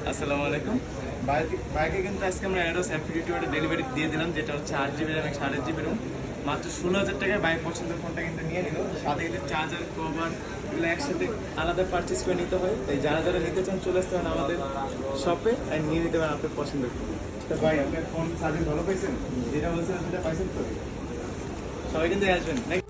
আসসালামু আলাইকুম। বাইকে কিন্তু আজকে আমরা অ্যাডোস F52 ডেলিভারি দিয়ে দিলাম, যেটা হচ্ছে 8 GB র্যাম 8.5 GB রোম। মাত্র 16,000 টাকায় বাইক পছন্দের ফোনটা কিন্তু নিয়ে নিল। সাথে কিন্তু চার্জার, কভার এগুলো একসাথে আলাদা পারচেস করে নিতে হয়। তাই যারা যারা নিতে চান চলে আসতে পারেন আমাদের শপে আর নিয়ে নিতে পারেন আপনার পছন্দের ফোন। তো ভাই, আপনার ফোন সার্ভিস ভালো পাইছেন? যেটা বলছেন সেটা পাইছেন তো? সবাই কিন্তু আসবেন নাকি?